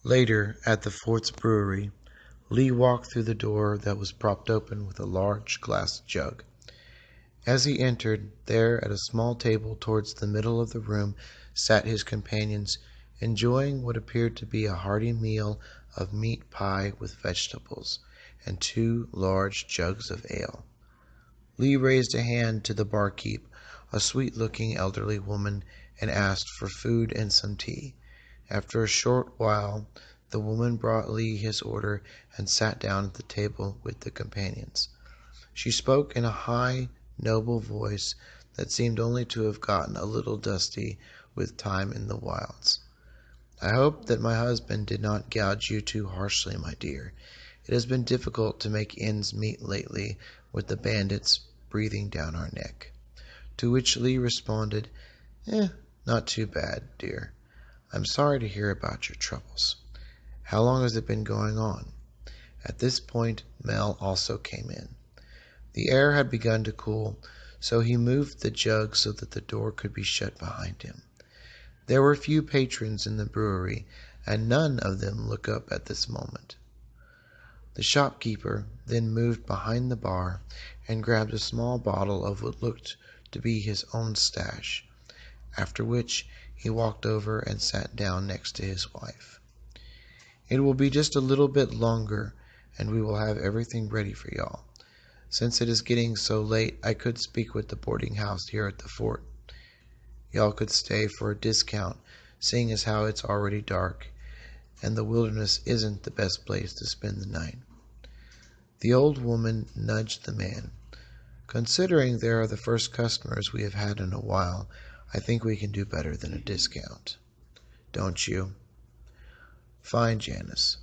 Later, at the fort's brewery, Lee walked through the door that was propped open with a large glass jug. As he entered, there at a small table towards the middle of the room sat his companions, enjoying what appeared to be a hearty meal of meat pie with vegetables, and 2 large jugs of ale. Lee raised a hand to the barkeep, a sweet-looking elderly woman, and asked for food and some tea. After a short while, the woman brought Lee his order and sat down at the table with the companions. She spoke in a high, noble voice that seemed only to have gotten a little dusty with time in the wilds. "I hope that my husband did not gouge you too harshly, my dear. It has been difficult to make ends meet lately with the bandits breathing down our neck." To which Lee responded, "Not too bad, dear. I'm sorry to hear about your troubles. How long has it been going on?" At this point, Mel also came in. The air had begun to cool, so he moved the jug so that the door could be shut behind him. There were few patrons in the brewery, and none of them looked up at this moment. The shopkeeper then moved behind the bar and grabbed a small bottle of what looked to be his own stash, after which he walked over and sat down next to his wife. "It will be just a little bit longer, and we will have everything ready for y'all. Since it is getting so late, I could speak with the boarding house here at the fort. Y'all could stay for a discount, seeing as how it's already dark, and the wilderness isn't the best place to spend the night." The old woman nudged the man. "Considering they are the first customers we have had in a while, I think we can do better than a discount. Don't you?" "Fine, Janice.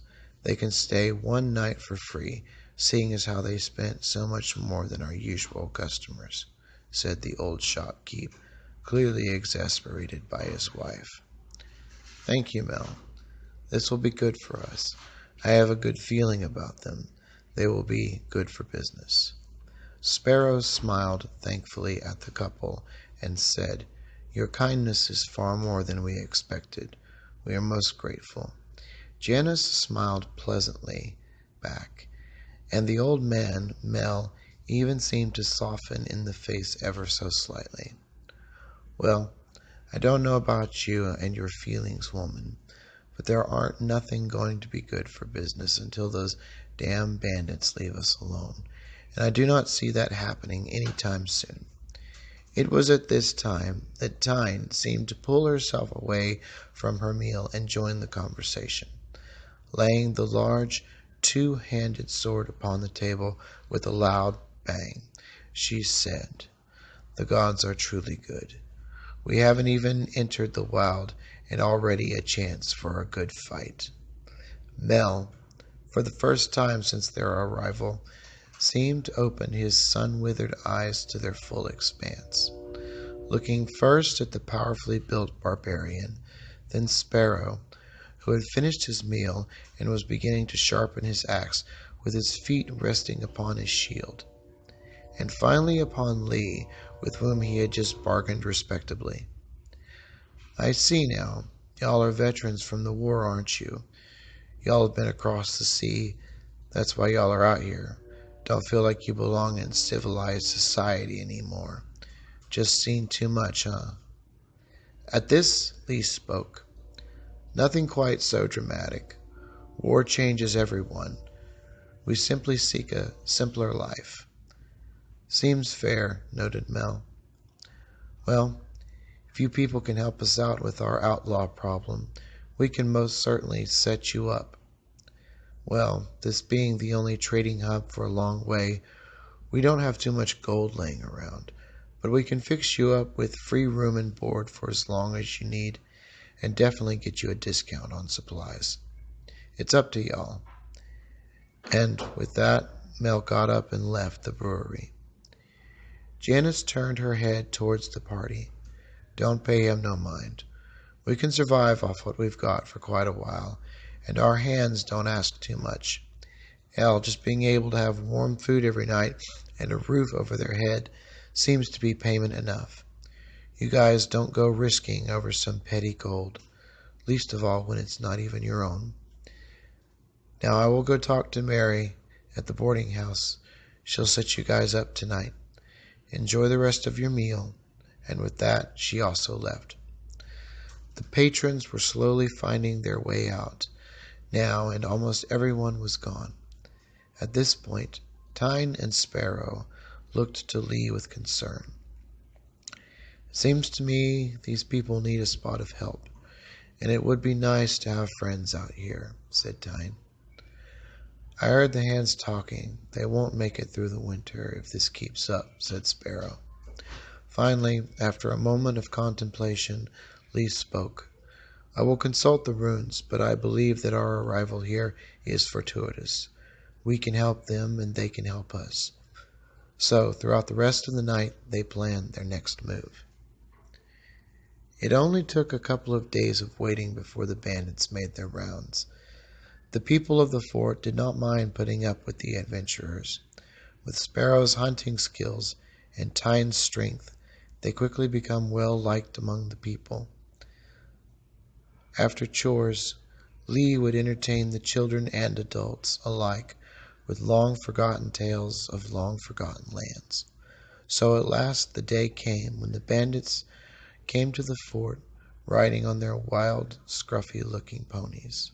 They can stay 1 night for free, seeing as how they spent so much more than our usual customers," said the old shopkeep, clearly exasperated by his wife. "Thank you, Mel. This will be good for us. I have a good feeling about them. They will be good for business." Sparrow smiled thankfully at the couple and said, "Your kindness is far more than we expected. We are most grateful." Janice smiled pleasantly back, and the old man, Mel, even seemed to soften in the face ever so slightly. "Well, I don't know about you and your feelings, woman, but there aren't nothing going to be good for business until those damn bandits leave us alone, and I do not see that happening any time soon." It was at this time that Tyne seemed to pull herself away from her meal and join the conversation. Laying the large 2-handed sword upon the table with a loud bang, she said, "The gods are truly good. We haven't even entered the wild, and already a chance for a good fight." Mel, for the first time since their arrival, seemed to open his sun-withered eyes to their full expanse. Looking first at the powerfully built barbarian, then Sparrow, who had finished his meal and was beginning to sharpen his axe with his feet resting upon his shield, and finally upon Lee, with whom he had just bargained respectably. "I see now. Y'all are veterans from the war, aren't you? Y'all have been across the sea. That's why y'all are out here. Don't feel like you belong in civilized society anymore. Just seen too much, huh?" At this, Lee spoke. "Nothing quite so dramatic. War changes everyone. We simply seek a simpler life." "Seems fair," noted Mel. "Well, if you people can help us out with our outlaw problem, we can most certainly set you up. Well, this being the only trading hub for a long way, we don't have too much gold laying around, but we can fix you up with free room and board for as long as you need, and definitely get you a discount on supplies. It's up to y'all." And with that, Mel got up and left the brewery. Janice turned her head towards the party. "Don't pay him no mind. We can survive off what we've got for quite a while, and our hands don't ask too much. Hell, just being able to have warm food every night and a roof over their head seems to be payment enough. You guys don't go risking over some petty gold, least of all when it's not even your own." Now I will go talk to Mary at the boarding house. She'll set you guys up tonight. Enjoy the rest of your meal." And with that, she also left. The patrons were slowly finding their way out now, and almost everyone was gone. At this point, Tyne and Sparrow looked to Lee with concern. "Seems to me these people need a spot of help, and it would be nice to have friends out here," said Tyne. "I heard the hands talking. They won't make it through the winter if this keeps up," said Sparrow. Finally, after a moment of contemplation, Lee spoke. "I will consult the runes, but I believe that our arrival here is fortuitous. We can help them, and they can help us." So, throughout the rest of the night, they planned their next move. It only took a couple of days of waiting before the bandits made their rounds. The people of the fort did not mind putting up with the adventurers. With Sparrow's hunting skills and Tyne's strength, they quickly become well liked among the people. After chores, Lee would entertain the children and adults alike with long-forgotten tales of long-forgotten lands. So at last the day came when the bandits came to the fort riding on their wild, scruffy-looking ponies.